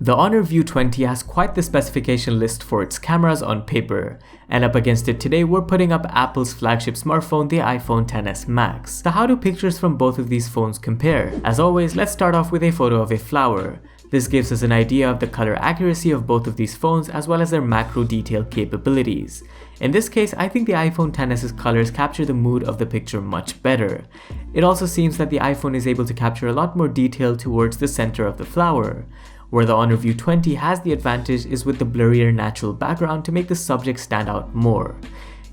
The Honor View 20 has quite the specification list for its cameras on paper, and up against it today we're putting up Apple's flagship smartphone, the iPhone XS Max. So how do pictures from both of these phones compare? As always, let's start off with a photo of a flower. This gives us an idea of the color accuracy of both of these phones as well as their macro detail capabilities. In this case, I think the iPhone XS's colors capture the mood of the picture much better. It also seems that the iPhone is able to capture a lot more detail towards the center of the flower. Where the Honor View 20 has the advantage is with the blurrier natural background to make the subject stand out more.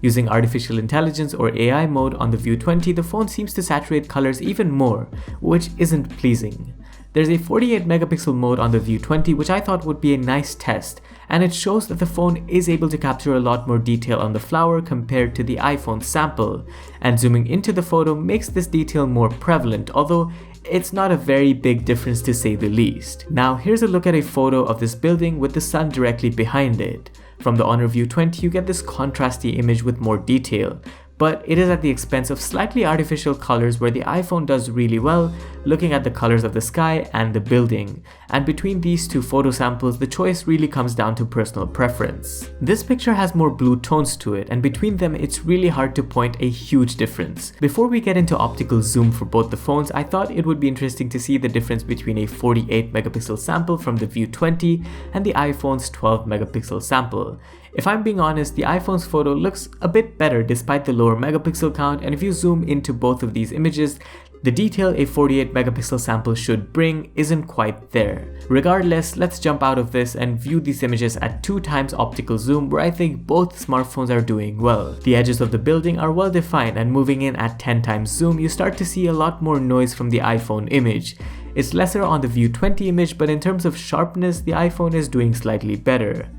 Using artificial intelligence or AI mode on the View 20, the phone seems to saturate colors even more, which isn't pleasing. There's a 48 megapixel mode on the View 20 which I thought would be a nice test, and it shows that the phone is able to capture a lot more detail on the flower compared to the iPhone sample, and zooming into the photo makes this detail more prevalent, although it's not a very big difference to say the least. Now here's a look at a photo of this building with the sun directly behind it. From the Honor View 20 you get this contrasty image with more detail, but it is at the expense of slightly artificial colors where the iPhone does really well looking at the colors of the sky and the building. And between these two photo samples, the choice really comes down to personal preference. This picture has more blue tones to it, and between them it's really hard to point a huge difference. Before we get into optical zoom for both the phones, I thought it would be interesting to see the difference between a 48 megapixel sample from the View 20 and the iPhone's 12 megapixel sample. If I'm being honest, the iPhone's photo looks a bit better despite the lower megapixel count, and if you zoom into both of these images, the detail a 48 megapixel sample should bring isn't quite there. Regardless, let's jump out of this and view these images at 2 times optical zoom, where I think both smartphones are doing well. The edges of the building are well defined, and moving in at 10 times zoom you start to see a lot more noise from the iPhone image. It's lesser on the View 20 image, but in terms of sharpness the iPhone is doing slightly better.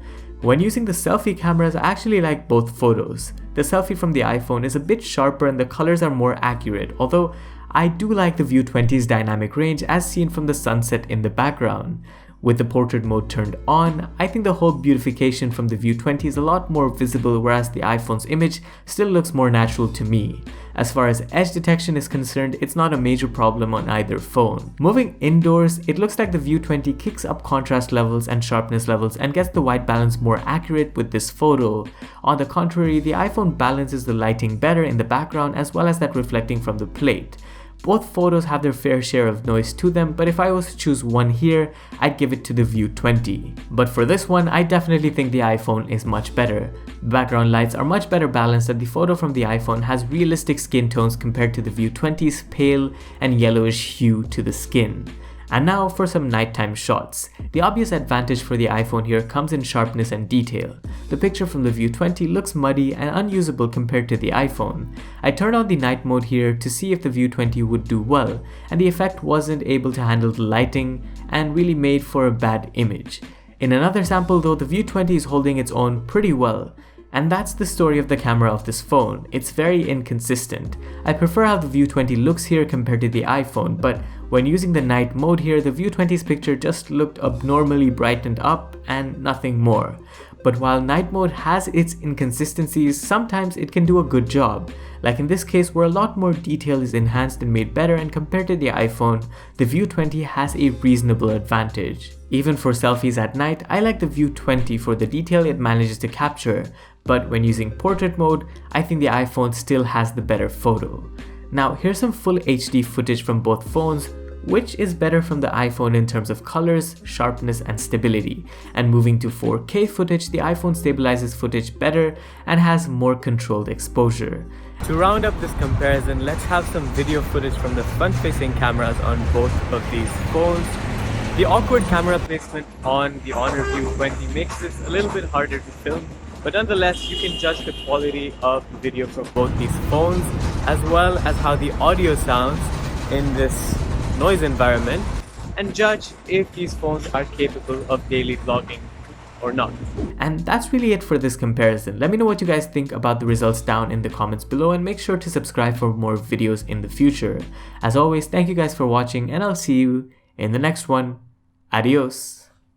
When using the selfie cameras, I actually like both photos. The selfie from the iPhone is a bit sharper and the colors are more accurate, although I do like the View 20's dynamic range as seen from the sunset in the background. With the portrait mode turned on, I think the whole beautification from the View 20 is a lot more visible, whereas the iPhone's image still looks more natural to me. As far as edge detection is concerned, it's not a major problem on either phone. Moving indoors, it looks like the View 20 kicks up contrast levels and sharpness levels and gets the white balance more accurate with this photo. On the contrary, the iPhone balances the lighting better in the background as well as that reflecting from the plate. Both photos have their fair share of noise to them, but if I was to choose one here, I'd give it to the View 20. But for this one, I definitely think the iPhone is much better. Background lights are much better balanced and the photo from the iPhone has realistic skin tones compared to the View 20's pale and yellowish hue to the skin. And now for some nighttime shots. The obvious advantage for the iPhone here comes in sharpness and detail. The picture from the View 20 looks muddy and unusable compared to the iPhone. I turned on the night mode here to see if the View 20 would do well, and the effect wasn't able to handle the lighting and really made for a bad image. In another sample though, the View 20 is holding its own pretty well. And that's the story of the camera of this phone. It's very inconsistent. I prefer how the View 20 looks here compared to the iPhone, but when using the night mode here, the View 20's picture just looked abnormally brightened up and nothing more. But while night mode has its inconsistencies, sometimes it can do a good job. Like in this case where a lot more detail is enhanced and made better, and compared to the iPhone, the View 20 has a reasonable advantage. Even for selfies at night, I like the View 20 for the detail it manages to capture, but when using portrait mode, I think the iPhone still has the better photo. Now here's some full HD footage from both phones. Which is better from the iPhone in terms of colors, sharpness and stability? And moving to 4K footage, the iPhone stabilizes footage better and has more controlled exposure. To round up this comparison, let's have some video footage from the front-facing cameras on both of these phones. The awkward camera placement on the Honor View 20 makes this a little bit harder to film, but nonetheless you can judge the quality of the video from both these phones as well as how the audio sounds in this noise environment, and judge if these phones are capable of daily vlogging or not. And that's really it for this comparison. Let me know what you guys think about the results down in the comments below, and make sure to subscribe for more videos in the future. As always, thank you guys for watching, and I'll see you in the next one. Adios.